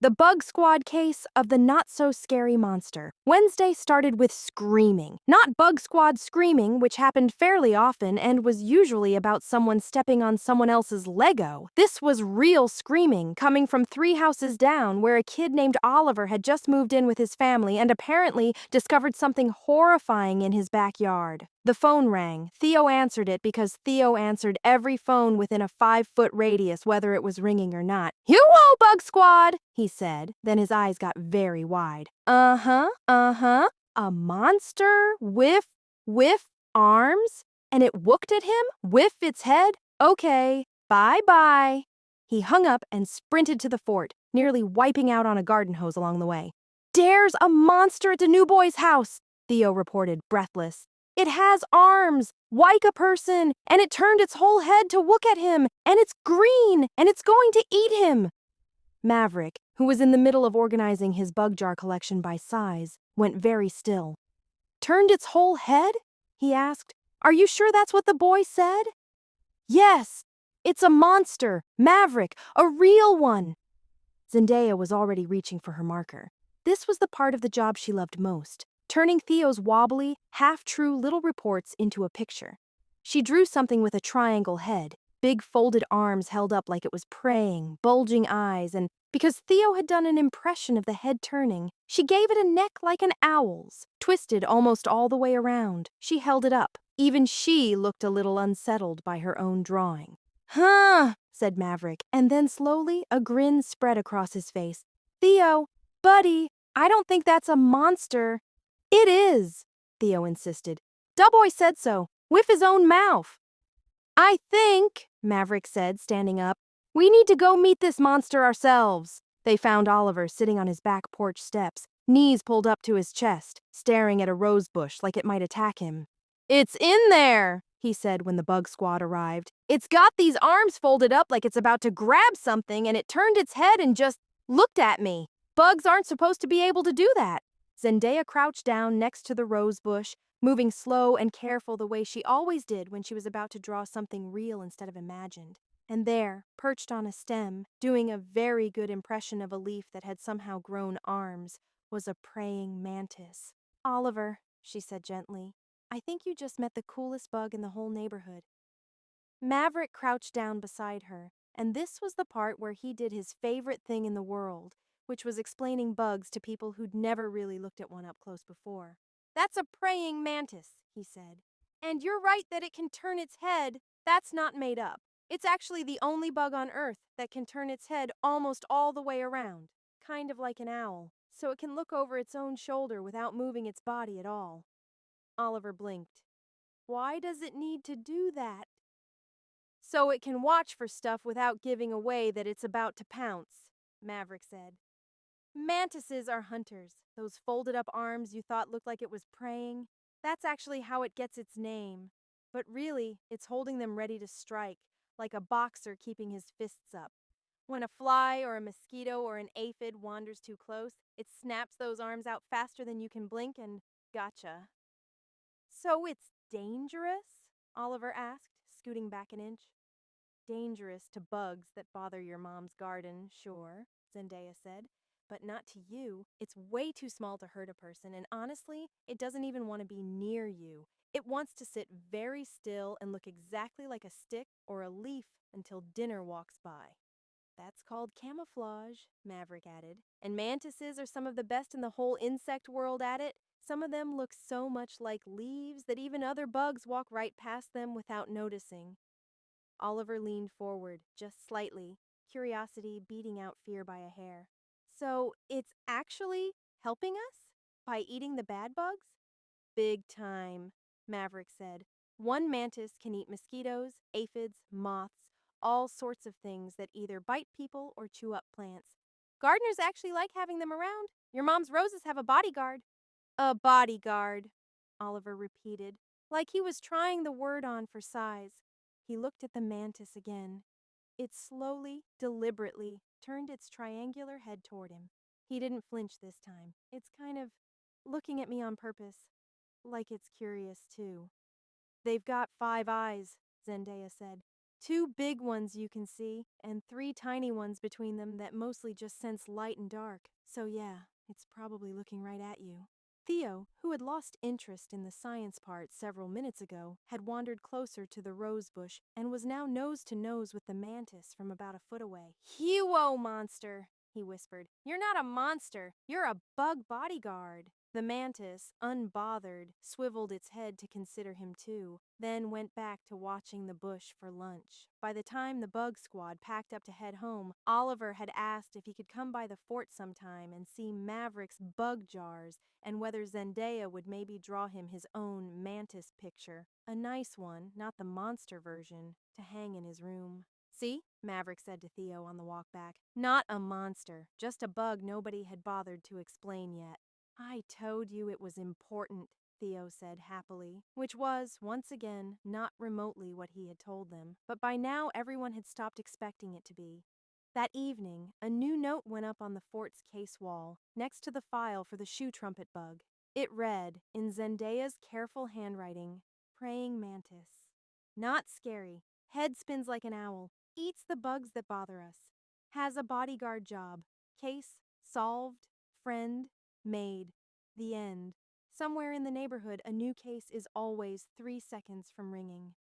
The Bug Squad case of the not-so-scary monster. Wednesday started with screaming. Not Bug Squad screaming, which happened fairly often and was usually about someone stepping on someone else's Lego. This was real screaming, coming from 3 houses down, where a kid named Oliver had just moved in with his family and apparently discovered something horrifying in his backyard. The phone rang. Theo answered it because Theo answered every phone within a 5-foot radius, whether it was ringing or not. "Hello, Bug Squad," he said. Then his eyes got very wide. Uh-huh. A monster with arms? And it whooked at him? With its head? Okay, bye-bye. He hung up and sprinted to the fort, nearly wiping out on a garden hose along the way. "There's a monster at the new boy's house," Theo reported, breathless. "It has arms, like a person, and it turned its whole head to look at him, and it's green, and it's going to eat him." Maverick, who was in the middle of organizing his bug jar collection by size, went very still. "Turned its whole head?" he asked. "Are you sure that's what the boy said?" "Yes, it's a monster, Maverick, a real one." Zendaya was already reaching for her marker. This was the part of the job she loved most, turning Theo's wobbly, half-true little reports into a picture. She drew something with a triangle head, big folded arms held up like it was praying, bulging eyes, and because Theo had done an impression of the head turning, she gave it a neck like an owl's, twisted almost all the way around. She held it up. Even she looked a little unsettled by her own drawing. "Huh," said Maverick, and then slowly a grin spread across his face. "Theo, buddy, I don't think that's a monster." "It is," Theo insisted. "Doughboy said so, with his own mouth." "I think," Maverick said, standing up, "we need to go meet this monster ourselves." They found Oliver sitting on his back porch steps, knees pulled up to his chest, staring at a rose bush like it might attack him. "It's in there," he said when the Bug Squad arrived. "It's got these arms folded up like it's about to grab something, and it turned its head and just looked at me. Bugs aren't supposed to be able to do that." Zendaya crouched down next to the rose bush, moving slow and careful the way she always did when she was about to draw something real instead of imagined. And there, perched on a stem, doing a very good impression of a leaf that had somehow grown arms, was a praying mantis. "Oliver," she said gently, "I think you just met the coolest bug in the whole neighborhood." Maverick crouched down beside her, and this was the part where he did his favorite thing in the world, which was explaining bugs to people who'd never really looked at one up close before. "That's a praying mantis," he said. "And you're right that it can turn its head. That's not made up. It's actually the only bug on Earth that can turn its head almost all the way around, kind of like an owl, so it can look over its own shoulder without moving its body at all." Oliver blinked. "Why does it need to do that?" "So it can watch for stuff without giving away that it's about to pounce," Maverick said. "Mantises are hunters. Those folded up arms you thought looked like it was praying. That's actually how it gets its name. But really, it's holding them ready to strike, like a boxer keeping his fists up. When a fly or a mosquito or an aphid wanders too close, it snaps those arms out faster than you can blink and gotcha." "So it's dangerous?" Oliver asked, scooting back an inch. "Dangerous to bugs that bother your mom's garden, sure," Zendaya said. "But not to you. It's way too small to hurt a person, and honestly, it doesn't even want to be near you. It wants to sit very still and look exactly like a stick or a leaf until dinner walks by." "That's called camouflage," Maverick added. "And mantises are some of the best in the whole insect world at it. Some of them look so much like leaves that even other bugs walk right past them without noticing." Oliver leaned forward, just slightly, curiosity beating out fear by a hair. "So it's actually helping us? By eating the bad bugs?" "Big time," Maverick said. "One mantis can eat mosquitoes, aphids, moths, all sorts of things that either bite people or chew up plants. Gardeners actually like having them around. Your mom's roses have a bodyguard." "A bodyguard," Oliver repeated, like he was trying the word on for size. He looked at the mantis again. It slowly, deliberately, turned its triangular head toward him. He didn't flinch this time. It's kind of looking at me on purpose, like it's curious too. "They've got 5 eyes," Zendaya said. 2 big ones you can see, and 3 tiny ones between them that mostly just sense light and dark. So yeah, it's probably looking right at you. Theo, who had lost interest in the science part several minutes ago, had wandered closer to the rose bush and was now nose to nose with the mantis from about a foot away. "Huo, monster!" he whispered. "You're not a monster. You're a bug bodyguard." The mantis, unbothered, swiveled its head to consider him too, then went back to watching the bush for lunch. By the time the bug squad packed up to head home, Oliver had asked if he could come by the fort sometime and see Maverick's bug jars and whether Zendaya would maybe draw him his own mantis picture. A nice one, not the monster version, to hang in his room. "See?" Maverick said to Theo on the walk back. "Not a monster, just a bug nobody had bothered to explain yet." "I told you it was important," Theo said happily, which was, once again, not remotely what he had told them, but by now everyone had stopped expecting it to be. That evening, a new note went up on the fort's case wall, next to the file for the shoe trumpet bug. It read, in Zendaya's careful handwriting, "Praying mantis. Not scary. Head spins like an owl. Eats the bugs that bother us. Has a bodyguard job. Case solved. Friend made. The end." Somewhere in the neighborhood, a new case is always 3 seconds from ringing.